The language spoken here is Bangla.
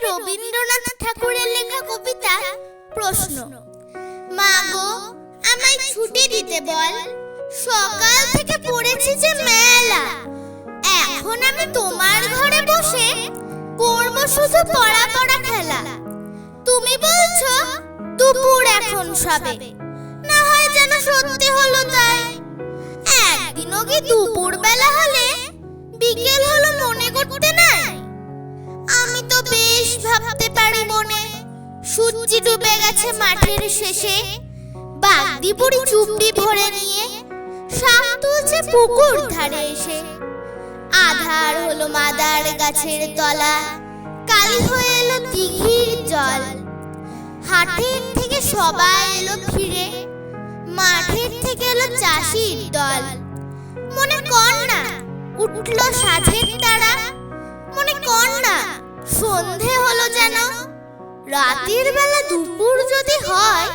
রবীন্দ্রনাথ ঠাকুরের লেখা কবিতা প্রশ্ন। মা গো, আমায় ছুটি দিতে বল, সকাল থেকে পড়েছি যে মেলা। এখন আমি তোমার ঘরে বসে করব শুধু পড়া পড়া খেলা। তুমি বলছো দুপুর এখন সবে, না হয় যেন সত্যি হলো তাই। একদিনও কি দুপুর বেলা হলে বিকেল হলো মনে করতে নাই? আমি তো বেশ ভাবতে পারি মনে, সূর্য ডুবে গেছে মাঠের শেষে। বাগদি বুড়ি চুপড়ি ভরে নিয়ে শাক তুলছে পুকুর ধারে এসে। আধার হলো মাদার গাছের তলা, কালি হয়ে এলো দিঘির জল। হাটের থেকে সবাই এলো ফিরে, মাঠের থেকে এলো চাষির দল। মনে কর না উঠলো সাঁঝের তারা, মনে কর না সন্ধে হলো যেন। রাতের বেলা দুপুর যদি হয়